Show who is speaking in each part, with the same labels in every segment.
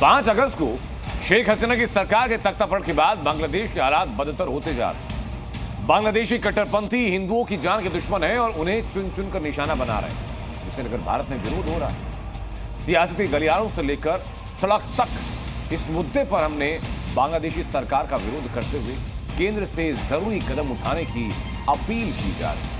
Speaker 1: 5 अगस्त को शेख हसीना की सरकार के तख्तापलट के बाद बांग्लादेश के हालात बदतर होते जा रहे हैं। बांग्लादेशी कट्टरपंथी हिंदुओं की जान के दुश्मन है और उन्हें चुन चुन कर निशाना बना रहे हैं, जिसे लेकर भारत में विरोध हो रहा है। सियासती गलियारों से लेकर सड़क तक इस मुद्दे पर हमने बांग्लादेशी सरकार का विरोध करते हुए केंद्र से जरूरी कदम उठाने की अपील की जा रही है।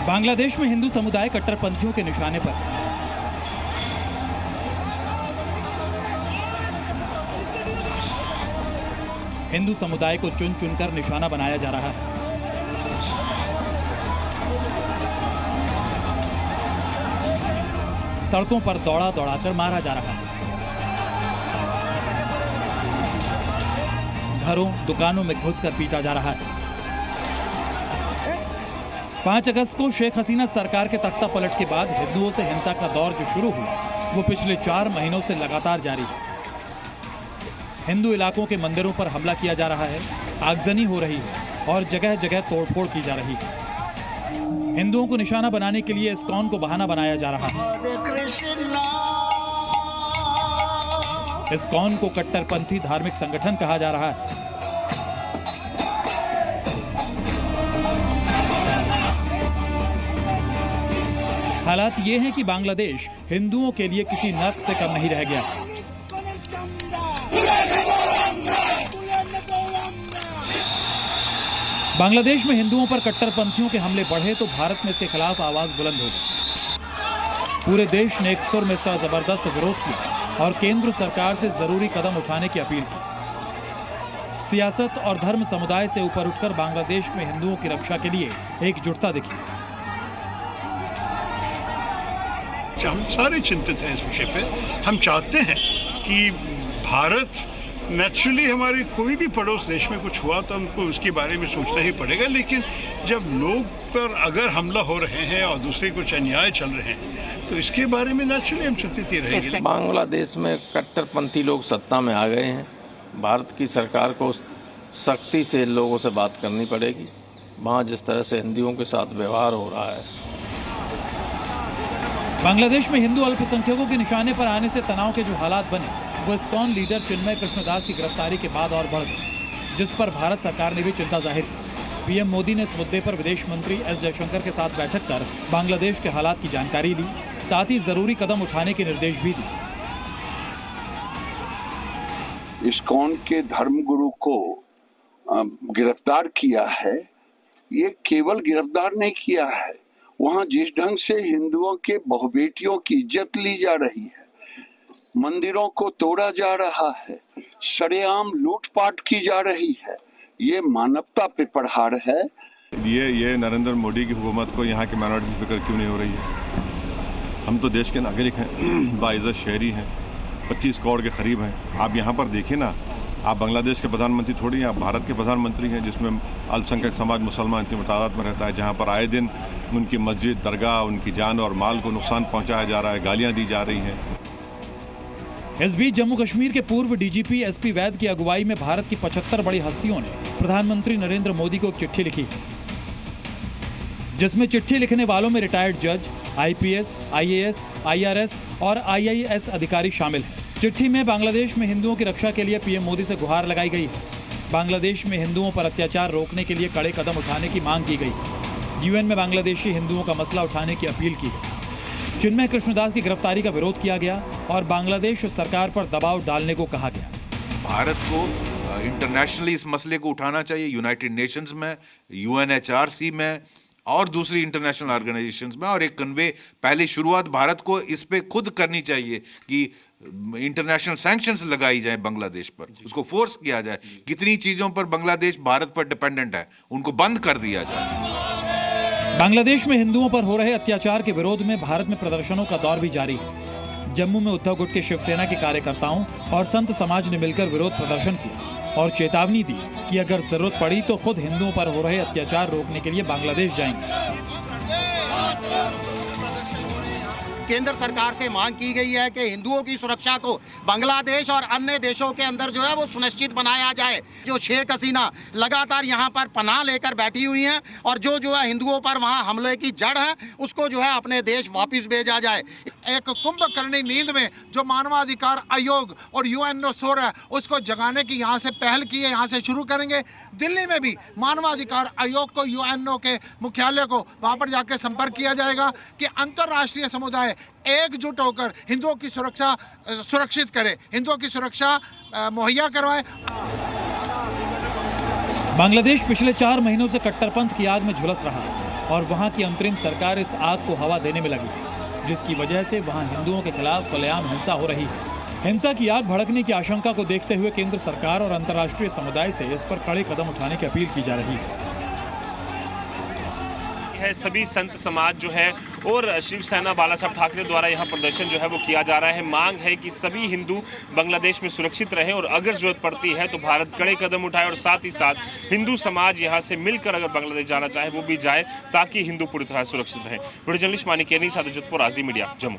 Speaker 2: बांग्लादेश में हिंदू समुदाय कट्टरपंथियों के निशाने पर। हिंदू समुदाय को चुन चुनकर निशाना बनाया जा रहा है। सड़कों पर दौड़ा दौड़ाकर मारा जा रहा है। घरों दुकानों में घुसकर पीटा जा रहा है। 5 अगस्त को शेख हसीना सरकार के तख्तापलट के बाद हिंदुओं से हिंसा का दौर जो शुरू हुआ वो पिछले 4 महीनों से लगातार जारी है। हिंदू इलाकों के मंदिरों पर हमला किया जा रहा है, आगजनी हो रही है और जगह जगह तोड़फोड़ की जा रही है। हिंदुओं को निशाना बनाने के लिए इस्कॉन को बहाना बनाया जा रहा है। इस्कॉन को कट्टरपंथी धार्मिक संगठन कहा जा रहा है। हालात ये हैं कि बांग्लादेश हिंदुओं के लिए किसी नर्क से कम नहीं रह गया। बांग्लादेश में हिंदुओं पर कट्टरपंथियों के हमले बढ़े तो भारत में इसके खिलाफ आवाज बुलंद हो गई। पूरे देश ने एक सुर में इसका जबरदस्त विरोध किया और केंद्र सरकार से जरूरी कदम उठाने की अपील की। सियासत और धर्म समुदाय से ऊपर उठकर बांग्लादेश में हिंदुओं की रक्षा के लिए एकजुटता दिखी।
Speaker 3: हम सारे चिंतित हैं इस विषय पे। हम चाहते हैं कि भारत नेचुरली हमारे कोई भी पड़ोस देश में कुछ हुआ तो हमको उसके बारे में सोचना ही पड़ेगा, लेकिन जब लोग पर अगर हमला हो रहे हैं और दूसरे कुछ अन्याय चल रहे हैं तो इसके बारे में नेचुरली हम चिंतित ही रहेंगे।
Speaker 4: बांग्लादेश में कट्टरपंथी लोग सत्ता में आ गए हैं। भारत की सरकार को सख्ती से लोगों से बात करनी पड़ेगी। वहाँ जिस तरह से हिंदुओं के साथ व्यवहार हो रहा है।
Speaker 2: बांग्लादेश में हिंदू अल्पसंख्यकों के निशाने पर आने से तनाव के जो हालात बने वो इस्कॉन लीडर चिन्मय कृष्णदास की गिरफ्तारी के बाद और बढ़ गए, जिस पर भारत सरकार ने भी चिंता जाहिर की। पीएम मोदी ने इस मुद्दे पर विदेश मंत्री एस जयशंकर के साथ बैठक कर बांग्लादेश के हालात की जानकारी ली, साथ ही जरूरी कदम उठाने के निर्देश भी दिए।
Speaker 5: इस्कॉन के धर्मगुरु को गिरफ्तार किया है। ये केवल गिरफ्तार नहीं किया है, वहाँ जिस ढंग से हिंदुओं के बहुबेटियों की इज्जत ली जा रही है, मंदिरों को तोड़ा जा रहा है, सरेआम लूटपाट की जा रही है, ये मानवता पे प्रहार है।
Speaker 6: ये नरेंद्र मोदी की हुकूमत को यहाँ के माइनॉरिटी फिक्र क्यों नहीं हो रही है? हम तो देश के नागरिक हैं, बाइज्जत शहरी हैं, 25 करोड़ के करीब हैं। आप यहाँ पर देखिए ना, आप बांग्लादेश के प्रधानमंत्री थोड़ी हैं, आप भारत के प्रधानमंत्री हैं, जिसमें अल्पसंख्यक समाज मुसलमान इतनी तादाद में रहता है, जहाँ पर आए दिन उनकी मस्जिद, दरगाह, उनकी जान और माल को नुकसान पहुँचाया जा रहा है, गालियाँ दी जा रही हैं।
Speaker 2: इस बीच जम्मू कश्मीर के पूर्व डीजीपी एसपी वैद की अगुवाई में भारत की 75 बड़ी हस्तियों ने प्रधानमंत्री नरेंद्र मोदी को एक चिट्ठी लिखी, जिसमें चिट्ठी लिखने वालों में रिटायर्ड जज, आईपीएस, आईएएस, आईआरएस और आईआईएस अधिकारी शामिल हैं। चिट्ठी में बांग्लादेश में हिंदुओं की रक्षा के लिए पीएम मोदी से गुहार लगाई गई है। बांग्लादेश में हिंदुओं पर अत्याचार रोकने के लिए कड़े कदम उठाने की मांग की गई। यूएन में बांग्लादेशी हिंदुओं का मसला उठाने की अपील की गई। चिन्मय कृष्णदास की गिरफ्तारी का विरोध किया गया और बांग्लादेश सरकार पर दबाव डालने को कहा गया।
Speaker 7: भारत को इंटरनेशनली इस मसले को उठाना चाहिए, यूनाइटेड नेशंस में, यूएनएचआरसी में और दूसरी इंटरनेशनल ऑर्गेनाइजेशंस में। और एक कन्वे पहले शुरुआत भारत को इस पे खुद करनी चाहिए कि इंटरनेशनल सैंक्शंस लगाई जाए बांग्लादेश पर, उसको फोर्स किया जाए। कितनी चीजों पर बांग्लादेश भारत पर डिपेंडेंट है, उनको बंद कर दिया जाए।
Speaker 2: बांग्लादेश में हिंदुओं पर हो रहे अत्याचार के विरोध में भारत में प्रदर्शनों का दौर भी जारी है। जम्मू में उद्धव गुट के शिवसेना के कार्यकर्ताओं और संत समाज ने मिलकर विरोध प्रदर्शन किया और चेतावनी दी कि अगर जरूरत पड़ी तो खुद हिंदुओं पर हो रहे अत्याचार रोकने के लिए बांग्लादेश जाएंगे।
Speaker 8: केंद्र सरकार से मांग की गई है कि हिंदुओं की सुरक्षा को बांग्लादेश और अन्य देशों के अंदर जो है वो सुनिश्चित बनाया जाए। जो शेख हसीना लगातार यहाँ पर पनाह लेकर बैठी हुई हैं और जो है हिंदुओं पर वहाँ हमले की जड़ है, उसको जो है अपने देश वापस भेजा जाए।
Speaker 9: एक कुंभकर्णी नींद में जो मानवाधिकार आयोग और यूएनओ सो रहा है, उसको जगाने की यहाँ से पहल की है, यहाँ से शुरू करेंगे। दिल्ली में भी मानवाधिकार आयोग को, यूएनओ के मुख्यालय को वहाँ पर जाकर संपर्क किया जाएगा कि अंतर्राष्ट्रीय समुदाय एकजुट होकर हिंदुओं की सुरक्षा सुरक्षित करे, हिंदुओं की सुरक्षा मुहैया करवाए।
Speaker 2: बांग्लादेश पिछले 4 महीनों से कट्टरपंथ की आग में झुलस रहा और वहां की अंतरिम सरकार इस आग को हवा देने में लगी, जिसकी वजह से वहां हिंदुओं के खिलाफ खुलेआम हिंसा हो रही है। हिंसा की आग भड़कने की आशंका को देखते हुए केंद्र सरकार और अंतर्राष्ट्रीय समुदाय से इस पर कड़े कदम उठाने की अपील की जा रही है।
Speaker 10: सभी संत समाज जो है और शिवसेना बाला साहब ठाकरे द्वारा यहाँ प्रदर्शन जो है वो किया जा रहा है। मांग है कि सभी हिंदू बांग्लादेश में सुरक्षित रहें और अगर जरूरत पड़ती है तो भारत कड़े कदम उठाए और साथ ही साथ हिंदू समाज यहाँ से मिलकर अगर बांग्लादेश जाना चाहे वो भी जाए ताकि हिंदू पूरी तरह सुरक्षित रहे। वीडियो जर्नलिस्ट मानिक केनी, साथ जोधपुर आज़ी मीडिया, जम्मू।